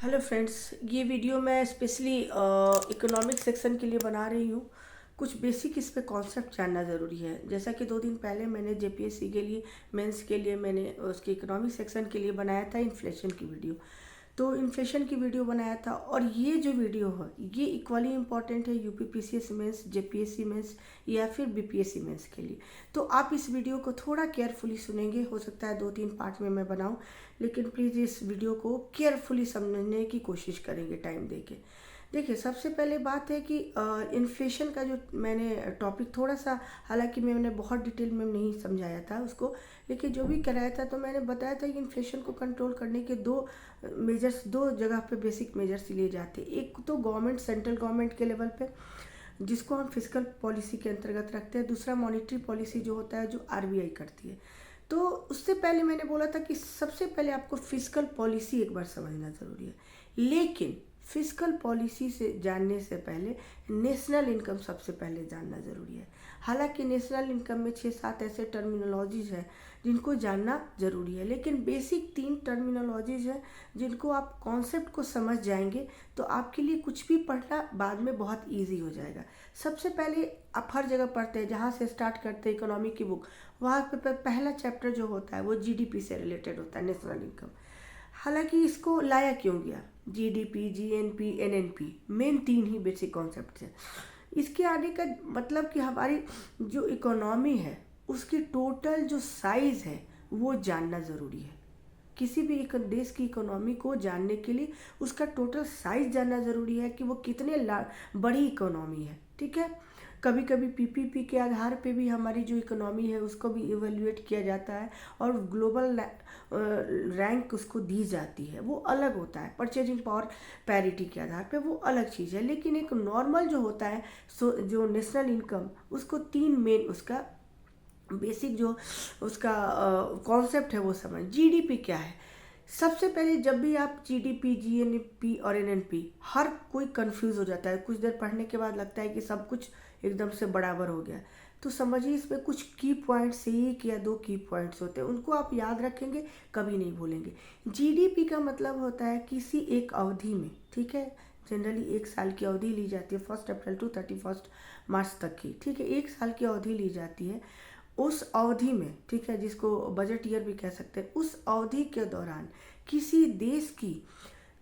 Hello friends, ये video मैं specially economic section के लिए बना रही हूँ। कुछ बेसिक इस पे कॉन्सेप्ट जानना ज़रूरी है। जैसा कि 2 दिन पहले मैंने जेपीएससी के लिए मेंस के लिए मैंने उसके इकोनॉमिक सेक्शन के लिए बनाया था इन्फ्लेशन की वीडियो। तो इन्फ्लेशन की वीडियो बनाया था और ये जो वीडियो है ये इक्वली इम्पॉर्टेंट है UP PCS mains, JPSC mains या फिर बीपीएससी मेंस के लिए। तो आप इस वीडियो को थोड़ा केयरफुली सुनेंगे। हो सकता है 2-3 पार्ट में मैं बनाऊं, लेकिन प्लीज़ इस वीडियो को केयरफुली समझने की कोशिश करेंगे टाइम देके। देखिए, सबसे पहले बात है कि इन्फ्लेशन का जो मैंने टॉपिक थोड़ा सा, हालांकि मैंने बहुत डिटेल में नहीं समझाया था उसको, लेकिन जो भी कराया था तो मैंने बताया था कि इन्फ्लेशन को कंट्रोल करने के दो जगह पे बेसिक मेजर्स लिए जाते हैं। एक तो गवर्नमेंट, सेंट्रल गवर्नमेंट के लेवल पे, जिसको हम फिजिकल पॉलिसी के अंतर्गत रखते हैं। दूसरा मॉनेटरी पॉलिसी जो होता है, जो आरबीआई करती है। तो उससे पहले मैंने बोला था कि सबसे पहले आपको फिजिकल पॉलिसी एक बार समझना ज़रूरी है, लेकिन फिजिकल पॉलिसी से जानने से पहले नेशनल इनकम सबसे पहले जानना ज़रूरी है। हालांकि नेशनल इनकम में 6-7 ऐसे टर्मिनोलॉजीज हैं जिनको जानना ज़रूरी है, लेकिन बेसिक 3 टर्मिनोलॉजीज हैं जिनको आप कॉन्सेप्ट को समझ जाएंगे तो आपके लिए कुछ भी पढ़ना बाद में बहुत ईजी हो जाएगा। सबसे पहले आप हर जगह पढ़ते हैं, जहाँ से स्टार्ट करते हैं इकोनॉमी की बुक, वहाँ पे पहला चैप्टर जो होता है वो जीडीपी से रिलेटेड होता है, नेशनल इनकम। हालांकि इसको लाया क्यों गया, जीडीपी, जीएनपी, एनएनपी, मेन 3 ही बेसिक कॉन्सेप्ट हैं। इसके आने का मतलब कि हमारी जो इकोनॉमी है उसकी टोटल जो साइज़ है वो जानना ज़रूरी है। किसी भी एक देश की इकोनॉमी को जानने के लिए उसका टोटल साइज जानना ज़रूरी है कि वो कितने बड़ी इकोनॉमी है। ठीक है, कभी कभी पीपीपी के आधार पे भी हमारी जो इकोनॉमी है उसको भी इवेल्युएट किया जाता है और ग्लोबल रैंक उसको दी जाती है, वो अलग होता है। परचेजिंग पावर पैरिटी के आधार पे वो अलग चीज़ है, लेकिन एक नॉर्मल जो होता है, जो नेशनल इनकम, उसको 3 मेन उसका बेसिक जो उसका कॉन्सेप्ट है वो समझ। जीडीपी क्या है? सबसे पहले जब भी आप जीडीपी, जीएनपी और एनएनपी, हर कोई कंफ्यूज हो जाता है। कुछ देर पढ़ने के बाद लगता है कि सब कुछ एकदम से बराबर हो गया। तो समझिए, इसमें कुछ की पॉइंट्स, 1 या 2 की पॉइंट्स होते हैं, उनको आप याद रखेंगे, कभी नहीं भूलेंगे। जीडीपी का मतलब होता है किसी एक अवधि में, ठीक है, जनरली 1 साल की अवधि ली जाती है, 1 अप्रैल टू 31 मार्च तक की, ठीक है, 1 साल की अवधि ली जाती है। उस अवधि में, ठीक है, जिसको बजट ईयर भी कह सकते हैं, उस अवधि के दौरान किसी देश की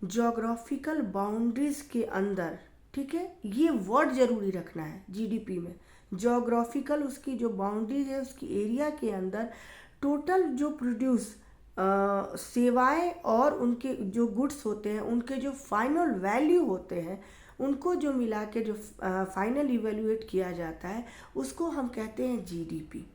जोग्राफिकल बाउंड्रीज के अंदर, ठीक है, ये वर्ड जरूरी रखना है जीडीपी में। जोग्राफिकल, उसकी जो बाउंड्रीज है, उसकी एरिया के अंदर टोटल जो प्रोड्यूस सेवाएं और उनके जो गुड्स होते हैं, उनके जो फाइनल वैल्यू होते हैं, उनको जो मिला के जो फाइनल इवेल्युएट किया जाता है, उसको हम कहते हैं जीडीपी,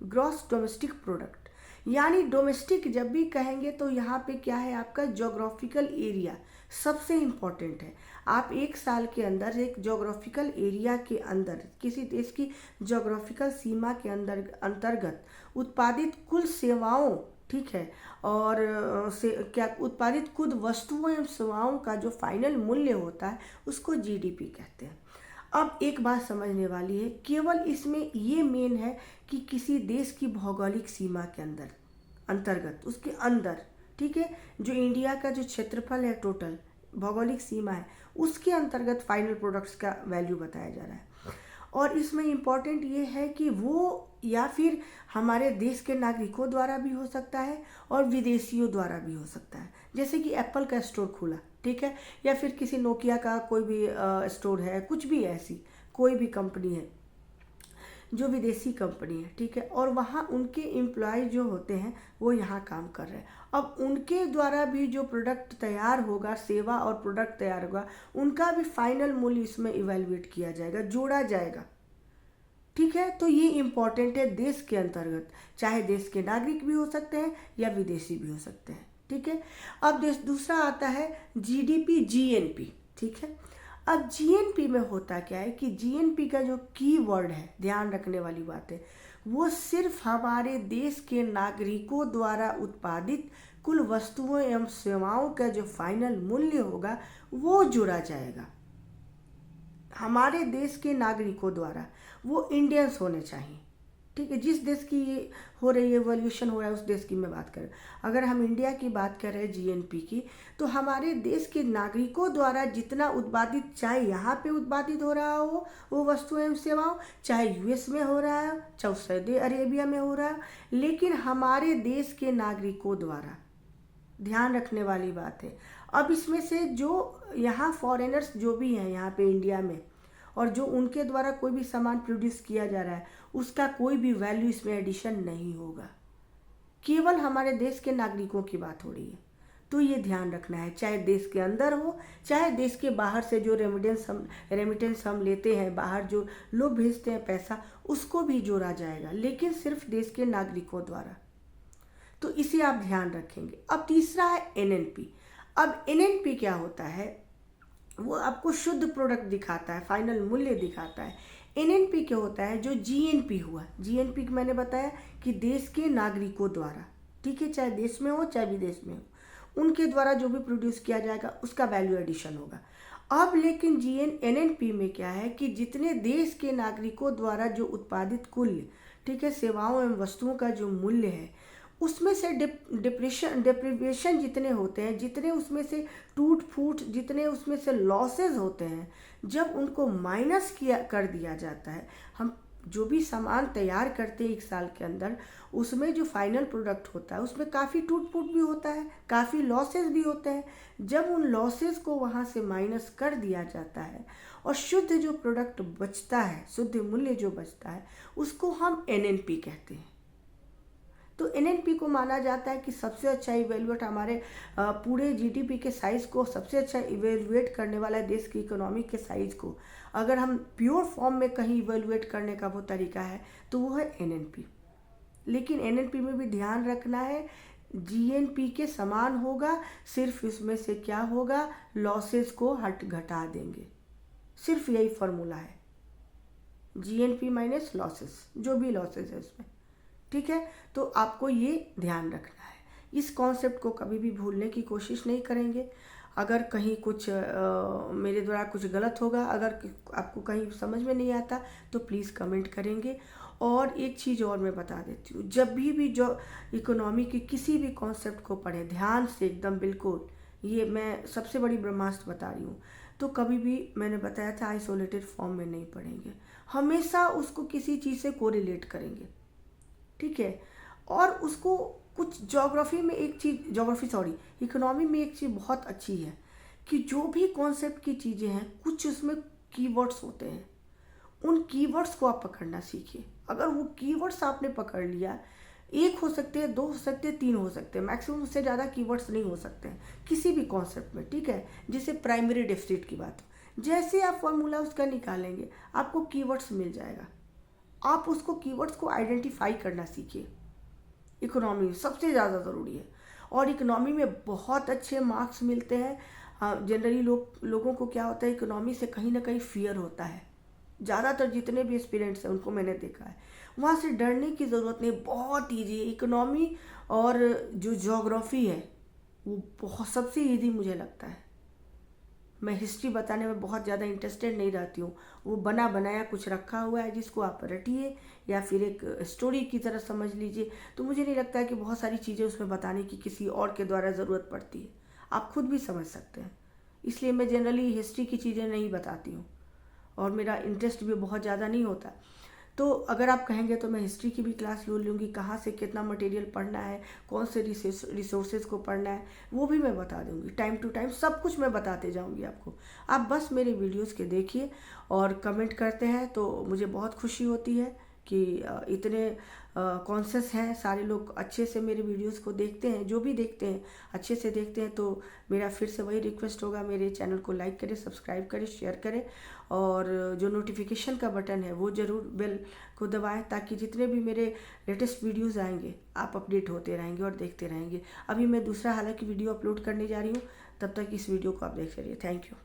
ग्रॉस डोमेस्टिक प्रोडक्ट। यानी डोमेस्टिक जब भी कहेंगे तो यहाँ पे क्या है, आपका जोग्राफिकल एरिया सबसे इम्पॉर्टेंट है। आप 1 साल के अंदर एक जोग्राफिकल एरिया के अंदर, किसी देश की जोग्राफिकल सीमा के अंदर अंतर्गत उत्पादित कुल सेवाओं, ठीक है, और से क्या उत्पादित कुल वस्तुओं एवं सेवाओं का जो फाइनल मूल्य होता है उसको जीडीपी कहते हैं। अब एक बात समझने वाली है, केवल इसमें ये मेन है कि किसी देश की भौगोलिक सीमा के अंदर, अंतर्गत, उसके अंदर, ठीक है, जो इंडिया का जो क्षेत्रफल है, टोटल भौगोलिक सीमा है, उसके अंतर्गत फाइनल प्रोडक्ट्स का वैल्यू बताया जा रहा है। और इसमें इम्पॉर्टेंट ये है कि वो या फिर हमारे देश के नागरिकों द्वारा भी हो सकता है और विदेशियों द्वारा भी हो सकता है। जैसे कि एप्पल का स्टोर खुला, ठीक है, या फिर किसी नोकिया का कोई भी स्टोर है, कुछ भी ऐसी कोई भी कंपनी है जो विदेशी कंपनी है, ठीक है, और वहाँ उनके एम्प्लॉय जो होते हैं वो यहाँ काम कर रहे हैं। अब उनके द्वारा भी जो प्रोडक्ट तैयार होगा, सेवा और प्रोडक्ट तैयार होगा, उनका भी फाइनल मूल्य इसमें इवेल्युएट किया जाएगा, जोड़ा जाएगा। ठीक है, तो ये इम्पॉर्टेंट है देश के अंतर्गत, चाहे देश के नागरिक भी हो सकते हैं या विदेशी भी हो सकते हैं। ठीक है, अब देश दूसरा आता है जीडीपी, जीएनपी। ठीक है, अब जीएनपी में होता क्या है कि जीएनपी का जो की वर्ड है, ध्यान रखने वाली बात है, वो सिर्फ हमारे देश के नागरिकों द्वारा उत्पादित कुल वस्तुओं एवं सेवाओं का जो फाइनल मूल्य होगा वो जोड़ा जाएगा। हमारे देश के नागरिकों द्वारा, वो इंडियंस होने चाहिए, ठीक है, जिस देश की ये हो रही है इवोल्यूशन हो रहा है उस देश की मैं बात करें। अगर हम इंडिया की बात कर रहे हैं जीएनपी की, तो हमारे देश के नागरिकों द्वारा जितना उत्पादित, चाहे यहाँ पे उत्पादित हो रहा हो वो वस्तु एवं सेवाओं, चाहे यूएस में हो रहा है, चाहे सऊदी अरेबिया में हो रहा है, लेकिन हमारे देश के नागरिकों द्वारा, ध्यान रखने वाली बात है। अब इसमें से जो यहाँ फॉरेनर्स जो भी हैं यहाँ पे इंडिया में, और जो उनके द्वारा कोई भी सामान प्रोड्यूस किया जा रहा है, उसका कोई भी वैल्यू इसमें एडिशन नहीं होगा। केवल हमारे देश के नागरिकों की बात हो रही है। तो ये ध्यान रखना है, चाहे देश के अंदर हो चाहे देश के बाहर से जो रेमिटेंस हम लेते हैं, बाहर जो लोग भेजते हैं पैसा, उसको भी जोड़ा जाएगा, लेकिन सिर्फ देश के नागरिकों द्वारा। तो इसे आप ध्यान रखेंगे। अब तीसरा है एनएनपी। अब एनएनपी क्या होता है, वो आपको शुद्ध प्रोडक्ट दिखाता है, फाइनल मूल्य दिखाता है। एनएनपी क्या होता है, जो जीएनपी हुआ, जीएनपी मैंने बताया कि देश के नागरिकों द्वारा, ठीक है, चाहे देश में हो चाहे विदेश में हो, उनके द्वारा जो भी प्रोड्यूस किया जाएगा उसका वैल्यू एडिशन होगा। अब लेकिन एनएनपी में क्या है कि जितने देश के नागरिकों द्वारा जो उत्पादित कुल, ठीक है, सेवाओं एवं वस्तुओं का जो मूल्य है, उसमें से डिप्रीविएशन जितने होते हैं, जितने उसमें से टूट फूट, जितने उसमें से लॉसेस होते हैं, जब उनको माइनस कर दिया जाता है, हम जो भी सामान तैयार करते हैं एक साल के अंदर, उसमें जो फाइनल प्रोडक्ट होता है उसमें काफ़ी टूट फूट भी होता है, काफ़ी लॉसेस भी होते हैं। जब उन लॉसेस को वहाँ से माइनस कर दिया जाता है और शुद्ध जो प्रोडक्ट बचता है, शुद्ध मूल्य जो बचता है, उसको हम एनएनपी कहते हैं। तो एनएनपी को माना जाता है कि सबसे अच्छा इवेल्युएट, हमारे पूरे जीडीपी के साइज़ को सबसे अच्छा इवेल्युएट करने वाला है, देश की इकोनॉमी के साइज़ को अगर हम प्योर फॉर्म में कहीं इवेल्युएट करने का वो तरीका है तो वो है एनएनपी। लेकिन एनएनपी में भी ध्यान रखना है, जीएनपी के समान होगा, सिर्फ इसमें से क्या होगा, लॉसेस को घटा देंगे। सिर्फ यही फॉर्मूला है, जीएनपी माइनस लॉसेस, जो भी लॉसेस है उसमें, ठीक है। तो आपको ये ध्यान रखना है, इस कॉन्सेप्ट को कभी भी भूलने की कोशिश नहीं करेंगे। अगर कहीं कुछ मेरे द्वारा कुछ गलत होगा, अगर आपको कहीं समझ में नहीं आता तो प्लीज़ कमेंट करेंगे। और एक चीज़ और मैं बता देती हूँ, जब भी जो इकोनॉमी की किसी भी कॉन्सेप्ट को पढ़ें ध्यान से एकदम बिल्कुल, ये मैं सबसे बड़ी ब्रह्मास्त्र बता रही हूँ, तो कभी भी मैंने बताया था आइसोलेटेड फॉर्म में नहीं पढ़ेंगे, हमेशा उसको किसी चीज़ से कोरिलेट करेंगे, ठीक है। और उसको कुछ इकोनॉमी में एक चीज़ बहुत अच्छी है कि जो भी कॉन्सेप्ट की चीज़ें हैं, कुछ उसमें कीवर्ड्स होते हैं, उन कीवर्ड्स को आप पकड़ना सीखिए। अगर वो कीवर्ड्स आपने पकड़ लिया, एक हो सकते हैं, दो हो सकते हैं, तीन हो सकते हैं, मैक्सिमम उससे ज़्यादा कीवर्ड्स नहीं हो सकते हैं किसी भी कॉन्सेप्ट में, ठीक है। जैसे प्राइमरी डेफिसिट की बात, जैसे आप फॉर्मूला उसका निकालेंगे आपको कीवर्ड्स मिल जाएगा, आप उसको कीवर्ड्स को आइडेंटिफाई करना सीखिए। इकोनॉमी में सबसे ज़्यादा ज़रूरी है, और इकोनॉमी में बहुत अच्छे मार्क्स मिलते हैं। जनरली लोगों को क्या होता है, इकोनॉमी से कहीं ना कहीं फियर होता है। ज़्यादातर जितने भी एस्पिरेंट्स हैं उनको मैंने देखा है, वहाँ से डरने की ज़रूरत नहीं, बहुत ईजी है इकोनॉमी। और जो ज्योग्राफी है वो बहुत सबसे ईजी मुझे लगता है। मैं हिस्ट्री बताने में बहुत ज़्यादा इंटरेस्टेड नहीं रहती हूँ, वो बना बनाया कुछ रखा हुआ है जिसको आप रटिए या फिर एक स्टोरी की तरह समझ लीजिए। तो मुझे नहीं लगता है कि बहुत सारी चीज़ें उसमें बताने की किसी और के द्वारा ज़रूरत पड़ती है, आप खुद भी समझ सकते हैं। इसलिए मैं जनरली हिस्ट्री की चीज़ें नहीं बताती हूँ, और मेरा इंटरेस्ट भी बहुत ज़्यादा नहीं होता। तो अगर आप कहेंगे तो मैं हिस्ट्री की भी क्लास ले लूँगी, कहाँ से कितना मटेरियल पढ़ना है, कौन से रिसोर्सेज को पढ़ना है, वो भी मैं बता दूँगी। टाइम टू टाइम सब कुछ मैं बताते जाऊँगी आपको। आप बस मेरे वीडियोस के देखिए और कमेंट करते हैं तो मुझे बहुत खुशी होती है कि इतने कॉन्शियस हैं सारे लोग, अच्छे से मेरे वीडियोस को देखते हैं, जो भी देखते हैं अच्छे से देखते हैं। तो मेरा फिर से वही रिक्वेस्ट होगा, मेरे चैनल को लाइक करें, सब्सक्राइब करें, शेयर करें, और जो नोटिफिकेशन का बटन है वो ज़रूर बेल को दबाएं, ताकि जितने भी मेरे लेटेस्ट वीडियोस आएंगे आप अपडेट होते रहेंगे और देखते रहेंगे। अभी मैं दूसरा हालांकि वीडियो अपलोड करने जा रही हूँ, तब तक इस वीडियो को आप देखते रहिए। Thank you.